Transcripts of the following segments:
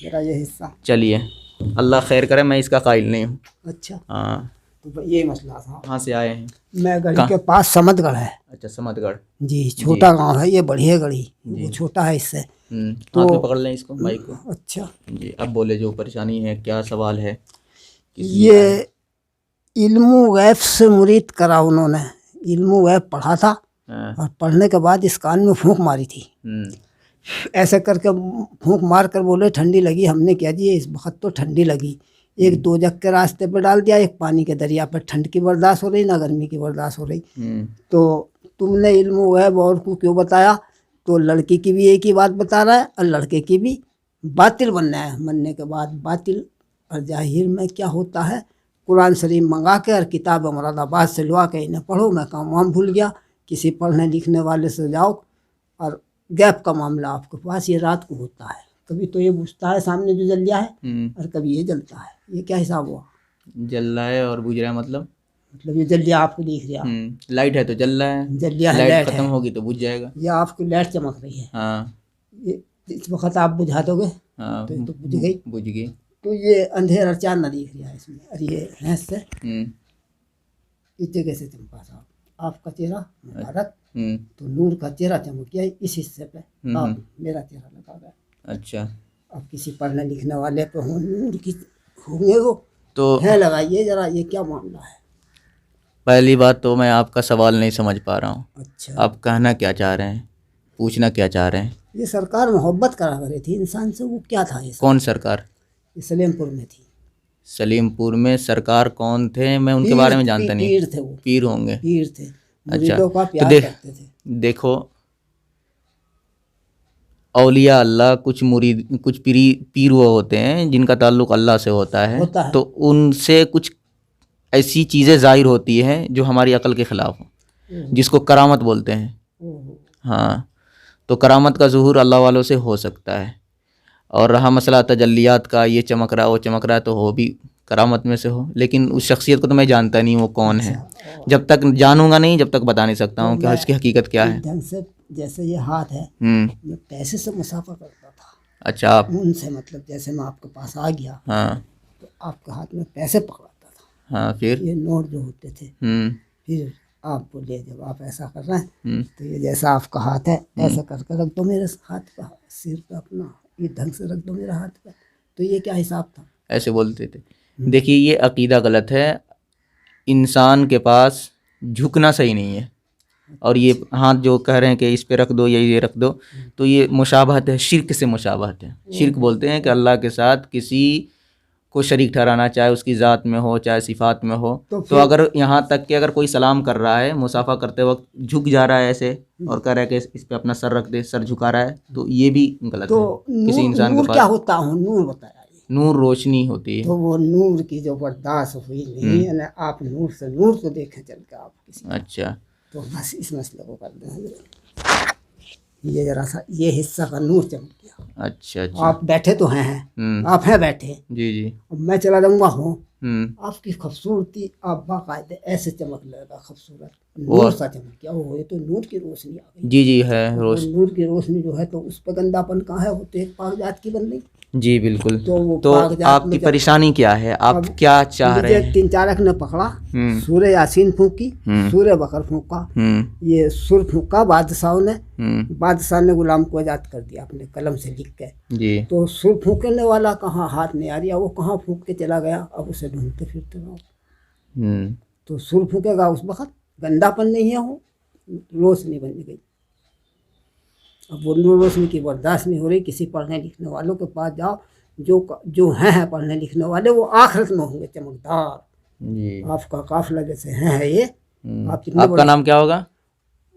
میرا یہ حصہ. چلیے اللہ خیر کرے، میں اس کا قائل نہیں ہوں. اچھا ہاں. تو یہ مسئلہ تھا. کہاں سے آئے ہیں؟ میں گڑھی کے پاس سمت گڑھ ہے. اچھا سمت گڑھ. جی چھوٹا گاؤں ہے یہ، بڑی ہے گڑھی، وہ چھوٹا ہے اس سے. ہاتھ میں پکڑ لیں اس کو، مائک کو. اچھا جی اب بولے جو پریشانی ہے، کیا سوال ہے؟ یہ علم غیب سے مرید کرا انہوں نے. علم غیب پڑھا تھا اور پڑھنے کے بعد اس کان میں پھونک ماری تھی. ایسے کر کے پھونک مار کر بولے ٹھنڈی لگی. ہم نے کہا جی اس وقت تو ٹھنڈی لگی. ایک دو جگ کے راستے پہ ڈال دیا، ایک پانی کے دریا پہ. ٹھنڈ کی برداشت ہو رہی نہ گرمی کی برداشت ہو رہی. تو تم نے علم غیب اور کو کیوں بتایا؟ تو لڑکی کی بھی ایک ہی بات بتا رہا ہے اور لڑکے کی بھی. باطل بننا ہے، مننے کے بعد باطل. اور ظاہر میں کیا ہوتا ہے، قرآن شریف منگا کے اور کتاب مراد آباد سے لوا کے انہیں پڑھو. میں کام وام بھول گیا، کسی پڑھنے لکھنے والے سے جاؤ. اور غیب کا معاملہ آپ کے پاس یہ رات کو ہوتا ہے. کبھی تو یہ بجھتا ہے سامنے جو جل جائے اور کبھی یہ جلتا ہے. یہ کیا حساب ہوا؟ جل رہا ہے اور بجھ رہا ہے مطلب یہ جل رہا آپ کو دکھ رہا. لائٹ ہے تو جل رہا ہے، جل رہا ہے، لائٹ ختم ہوگی تو بجھ جائے گا. یہ آپ کی لائٹ چمک رہی ہے. ہاں یہ اس وقت آپ بجھا دو گے ہاں تو بجھ گئی. بجھ گئی. تو یہ اندھیرا چاند نہ دکھ رہا ہے اس میں. اور یہ بھینس سے اس جگہ سے چمکا صاحب آپ کا چہرہ مبارک. تو نور کا چہرہ چمک گیا اس حصے پہ. آپ میرا چہرہ لگا گیا. اچھا اب کسی پڑھنے لکھنے والے پہ نور کی ہوں گے وہ تو ہے لگائیے ذرا. یہ کیا معاملہ ہے؟ پہلی بات تو میں آپ کا سوال نہیں سمجھ پا رہا ہوں. اچھا آپ کہنا کیا چاہ رہے ہیں، پوچھنا کیا چاہ رہے ہیں؟ یہ سرکار محبت کرا کرے تھی انسان سے. وہ کیا تھا یہ؟ کون سرکار؟ یہ سلیم پور میں تھی. سلیم پور میں سرکار کون تھے؟ میں ان کے بارے میں جانتا نہیں. پیر تھے وہ. پیر ہوں گے. پیر تھے. اچھا مریدوں کا تو پیار کرتے تھے. دیکھو اولیاء اللہ کچھ مرید کچھ پیر وہ ہوتے ہیں جن کا تعلق اللہ سے ہوتا ہے. تو ان سے کچھ ایسی چیزیں ظاہر ہوتی ہیں جو ہماری عقل کے خلاف ہوں، جس کو کرامت بولتے ہیں. ہاں تو کرامت کا ظہور اللہ والوں سے ہو سکتا ہے. اور رہا مسئلہ تجلیات کا، یہ چمک رہا وہ چمک رہا، تو ہو بھی کرامت میں سے ہو. لیکن اس شخصیت کو تو میں جانتا نہیں وہ کون ہے. جب تک جانوں گا نہیں جب تک بتا نہیں سکتا ہوں کہ اس کی حقیقت کیا ہے. ڈھنگ سے جیسے یہ ہاتھ ہے، میں پیسے سے مسافہ کرتا تھا. اچھا آپ ان سے مطلب جیسے میں آپ کے پاس آ گیا ہاں تو آپ کے ہاتھ میں پیسے پکڑاتا تھا. ہاں پھر یہ نوٹ جو ہوتے تھے. پھر آپ بولے جب آپ ایسا کر رہے ہیں تو یہ جیسا آپ کا ہاتھ ہے ایسا کر کے رکھ دو میرے ہاتھ پہ، سر پہ اپنا یہ ڈھنگ سے رکھ دو میرے ہاتھ پہ. تو یہ کیا حساب تھا؟ ایسے بولتے تھے. دیکھیے یہ عقیدہ غلط ہے. انسان کے پاس جھکنا صحیح نہیں ہے. اور یہ ہاتھ جو کہہ رہے ہیں کہ اس پہ رکھ دو یا یہ رکھ دو، تو یہ مشابہت ہے، شرک سے مشابہت ہے. شرک بولتے ہیں کہ اللہ کے ساتھ کسی کو شریک ٹھہرانا، چاہے اس کی ذات میں ہو چاہے صفات میں ہو. تو اگر یہاں تک کہ اگر کوئی سلام کر رہا ہے مصافحہ کرتے وقت جھک جا رہا ہے ایسے اور کہہ رہا ہے کہ اس پہ اپنا سر رکھ دے، سر جھکا رہا ہے، تو یہ بھی غلط ہے. کسی انسان کے پاس کیا ہوتا ہوں نور بتایا. نور روشنی ہوتی ہے. تو وہ نور کی جو برداشت ہوئی نہیں ہے نا، آپ نور سے نور کو دیکھیں چل کے آپ کسی. اچھا تو بس اس مسئلے کو کر دیں. یہ ذرا سا یہ حصہ کا نور چمک گیا. اچھا اچھا آپ بیٹھے تو ہیں آپ ہیں بیٹھے. جی جی اب میں چلا جاؤں گا ہوں. آپ کی خوبصورتی آپ باقاعدے ایسے چمک لے گا، خوبصورت نور سا چمک گیا. وہ یہ تو نور کی روشنی آ گئی. جی جی ہے نور کی روشنی جو ہے تو اس پہ گندا پن کہاں ہے؟ وہ تو ایک پاک ذات کی بن گئی. جی بالکل. تو آپ کی پریشانی کیا ہے؟ آپ کیا چاہ رہے ہیں؟ 3-4 نے پکڑا، سورہ یاسین پھونکی، سورہ بقر پھونکا، یہ سر پھونکا بادشاہوں نے. بادشاہ نے غلام کو آزاد کر دیا اپنے قلم سے لکھ کے. جی تو سر پھونکنے والا کہاں ہاتھ نہیں آ رہا، وہ کہاں پھونک کے چلا گیا. اب اسے ڈھونڈتے پھرتے رہو. تو سر پھونکے گا اس وقت گندا پن نہیں ہے، وہ روشنی بن گئی. اب وہ نور روشنی کی برداشت نہیں ہو رہی. کسی پڑھنے لکھنے والوں کے پاس جاؤ، جو ہیں پڑھنے لکھنے والے وہ آخرت میں ہوں گے چمکدار. جی آپ کا قافلہ جیسے ہے یہ. آپ کا نام کیا ہوگا؟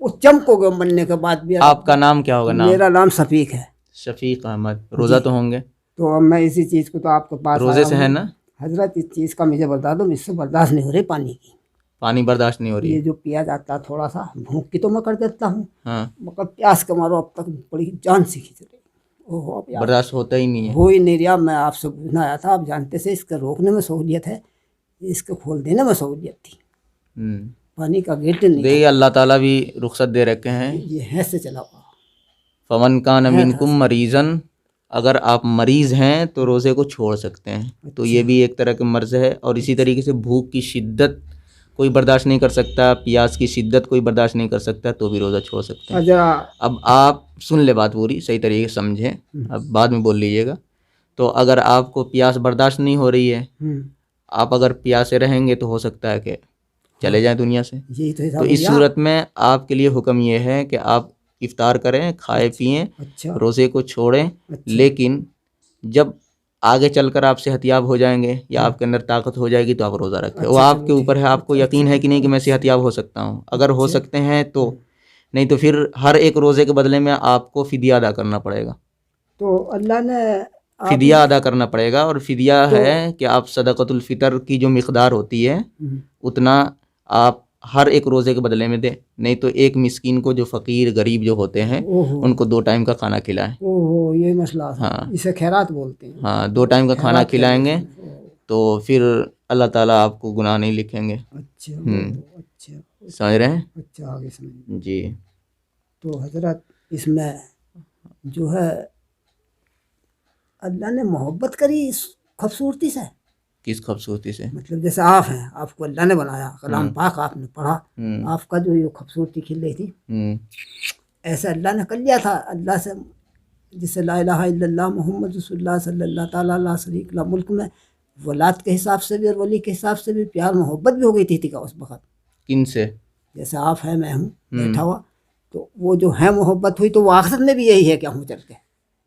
وہ چمکو گے مرنے کے بعد بھی. آپ کا نام کیا ہوگا؟ میرا نام شفیق ہے. شفیق احمد. روزہ تو ہوں گے؟ تو اب میں اسی چیز کو تو آپ کے پاس روزے سے ہے نا حضرت. اس چیز کا مجھے بتا دو، مجھ سے برداشت نہیں ہو رہی پانی کی. پانی برداشت نہیں ہو رہی یہ جو پیا جاتا ہے تھوڑا سا بھوک کی تو میں کر دیتا ہوں، ہاں مگر پیاس کے مارو اب تک بڑی جان سے کھینچ رہی. برداشت ہوتا ہی نہیں ہے. ہو ہی نہیں رہا. میں آپ سے پوچھنا آیا تھا، آپ جانتے سے اس کے روکنے میں سہولیت ہے، اس کے کھول دینے میں سہولیت تھی. پانی کا گیٹ نہیں. دیکھیے اللہ تعالیٰ بھی رخصت دے رکھے ہیں. یہ ہے سے چلا ہوا. فمن کان منکم مریضا اگر آپ مریض ہیں تو روزے کو چھوڑ سکتے ہیں، تو یہ بھی ایک طرح کا مرض ہے. اور اسی طریقے سے بھوک کی شدت کوئی برداشت نہیں کر سکتا، پیاس کی شدت کوئی برداشت نہیں کر سکتا، تو بھی روزہ چھوڑ سکتے ہیں. اب آپ سن لے بات پوری صحیح طریقے سے سمجھیں، اب بعد میں بول لیجیے گا. تو اگر آپ کو پیاس برداشت نہیں ہو رہی ہے، آپ اگر پیاسے رہیں گے تو ہو سکتا ہے کہ چلے جائیں دنیا سے. تو اس صورت میں آپ کے لیے حکم یہ ہے کہ آپ افطار کریں، کھائے پئیں، روزے کو چھوڑیں. لیکن جب آگے چل کر آپ صحت یاب ہو جائیں گے یا آپ کے اندر طاقت ہو جائے گی تو آپ روزہ رکھیں. وہ آپ کے اوپر ہے، آپ کو یقین ہے کہ نہیں کہ میں صحت یاب ہو سکتا ہوں. اگر ہو سکتے ہیں تو، نہیں تو پھر ہر ایک روزے کے بدلے میں آپ کو فدیہ ادا کرنا پڑے گا. تو اللہ نے فدیہ ادا کرنا پڑے گا، اور فدیہ ہے کہ آپ صدقۃ الفطر کی جو مقدار ہوتی ہے اتنا آپ ہر ایک روزے کے بدلے میں دیں. نہیں تو ایک مسکین کو، جو فقیر غریب جو ہوتے ہیں، ان کو 2 ٹائم کا کھانا کھلائیں. یہ مسئلہ ہے، اسے خیرات بولتے ہیں. ہاں 2 ٹائم کا کھانا کھلائیں گے تو پھر اللہ تعالیٰ آپ کو گناہ نہیں لکھیں گے. اچھا سمجھ رہے ہیں؟ اچھا آگے سمجھ جی. تو حضرت اس میں جو ہے اللہ نے محبت کری اس خوبصورتی سے. کس خوبصورتی سے؟ مطلب جیسے آپ ہیں، آپ کو اللہ نے بنایا، کلام پاک آپ نے پڑھا، آپ کا جو یہ خوبصورتی کھل رہی تھی، ایسے اللہ نے کر لیا تھا. اللہ سے جسے لا الہ الا اللہ محمد رسول اللہ صلی اللہ تعالیٰ لا شریک لا، ملک میں ولاد کے حساب سے بھی اور ولی کے حساب سے بھی پیار محبت بھی ہو گئی تھی اس وقت. کن سے؟ جیسے آپ ہیں، میں ہوں بیٹھا ہوا، تو وہ جو ہے محبت ہوئی، تو وہ آخرت میں بھی یہی ہے کہ ہم چل کے.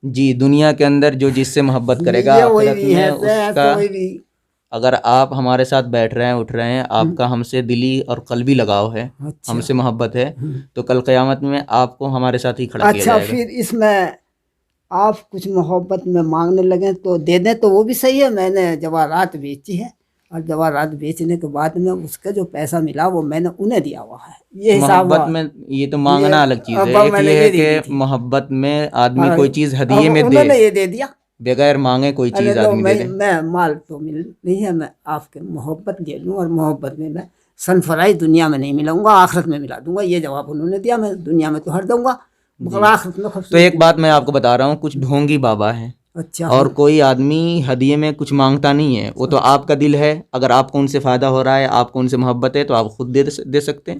جی، دنیا کے اندر جو جس سے محبت کرے گا آخرت میں اس کا. اگر آپ ہمارے ساتھ بیٹھ رہے ہیں، اٹھ رہے ہیں، آپ کا ہم سے دلی اور قلبی لگاؤ ہے، ہم سے محبت ہے، تو کل قیامت میں آپ کو ہمارے ساتھ ہی کھڑا کیا جائے گا. پھر اس میں آپ کچھ محبت میں مانگنے لگیں تو دے دیں تو وہ بھی صحیح ہے. میں نے جواہرات بیچی ہے، اور جواہرات بیچنے کے بعد میں اس کا جو پیسہ ملا وہ میں نے انہیں دیا ہوا ہے. یہ حساب محبت میں یہ تو مانگنا الگ چیز ہے. ایک یہ ہے کہ محبت میں آدمی کوئی چیز ہدیے میں دے، یہ دے دیا بغیر مانگے کوئی چیز آدمی دے دے. میں مال تو مل نہیں ہے، میں آپ کے محبت دے دوں، اور محبت میں سن فرائی دنیا میں نہیں ملاؤں گا، آخرت میں ملا دوں گا. یہ جواب انہوں نے دیا. میں دنیا میں تو ہر دوں گا، آخرت میں. تو ایک بات میں آپ کو بتا رہا ہوں، کچھ ڈھونگی بابا ہیں، اور کوئی آدمی ہدیے میں کچھ مانگتا نہیں ہے. وہ تو آپ کا دل ہے، اگر آپ کو ان سے فائدہ ہو رہا ہے، آپ کو ان سے محبت ہے، تو آپ خود دے سکتے ہیں.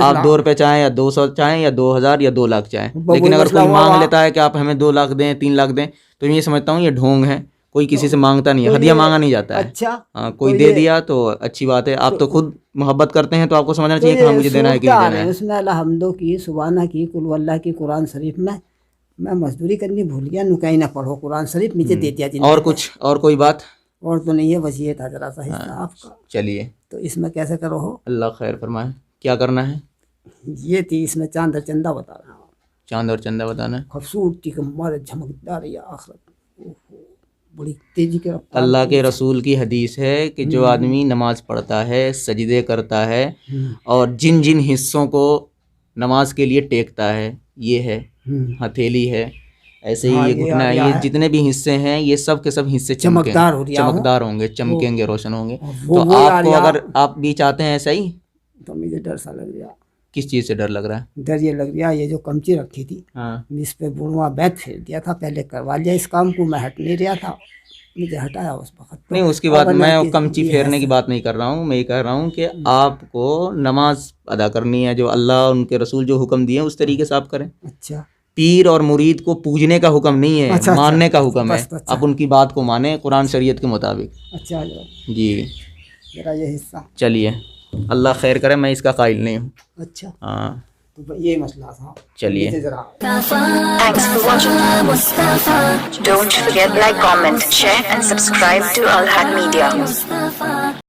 آپ 2 روپے چاہیں یا 200 چاہیں یا 2000 یا 2 لاکھ چاہیں. لیکن اگر کوئی مانگ لیتا ہے کہ آپ ہمیں 2 لاکھ دیں، 3 لاکھ دیں، تو یہ سمجھتا ہوں یہ ڈھونگ ہے. کوئی کسی سے مانگتا نہیں ہے، ہدیہ مانگا نہیں جاتا ہے. ہاں کوئی دے دیا تو اچھی بات ہے. آپ تو خود محبت کرتے ہیں تو آپ کو سمجھنا چاہیے کہ ہاں مجھے دینا ہے کہ نہیں دینا ہے. اس میں الحمدو کی، سبحانہ کی، قل واللہ کی، قرآن شریف میں مزدوری کرنی بھول گیا. نکائی نہ پڑھو، قرآن شریف نیچے دے دیا. اور کچھ اور کوئی بات اور تو نہیں ہے، بس یہ تھا ذرا سا حصہ آپ کا. چلیے، تو اس میں کیسے کرو ہو؟ اللہ خیر فرمائے. کیا کرنا ہے؟ یہ تھی اس میں چاند اور چندہ بتا رہا ہوں. چاند اور چندہ بتانا ہے. خوبصورتی کے مارے جھمکدار یا آخرت بڑی تیزی کے رفتار. اللہ کے رسول کی حدیث ہے کہ جو آدمی نماز پڑھتا ہے، سجدے کرتا ہے، اور جن جن حصوں کو نماز کے لیے ٹیکتا ہے، یہ ہے ہتھیلی ہے، ایسے ہی یہ گھٹنا ہے، یہ جتنے بھی حصے ہیں یہ سب کے سب حصے چمکدار ہوں گے، چمکیں گے، روشن ہوں گے. تو آپ کو اگر آپ بھی چاہتے ہیں ایسا ہی، تو مجھے ڈر سا لگ رہا. کس چیز سے ڈر لگ رہا ہے؟ ڈر یہ لگ رہا یہ جو کمچی رکھی تھی، اس پہ بڑواں بیت پھیر دیا تھا. پہلے کروا لیا اس کام کو، میں ہٹ نہیں رہا تھا، مجھے ہٹایا اس وقت. نہیں، اس کی بات میں کمچی پھیرنے کی بات نہیں کر رہا ہوں. میں یہ کہہ رہا ہوں کہ آپ کو نماز ادا کرنی ہے، جو اللہ ان کے رسول جو حکم دیے اس طریقے سے آپ کریں. اچھا، پیر اور مرید کو پوجنے کا حکم نہیں ہے، ماننے کا حکم ہے. آپ ان کی بات کو مانیں قرآن شریعت کے مطابق. اچھا جی، میرا یہ حصہ. چلیے، اللہ خیر کرے، میں اس کا قائل نہیں ہوں. اچھا، ہاں تو یہ مسئلہ تھا. چلیے. Thanks for watching Mustafa. Don't forget like, comment, share and subscribe to Al Haq Media.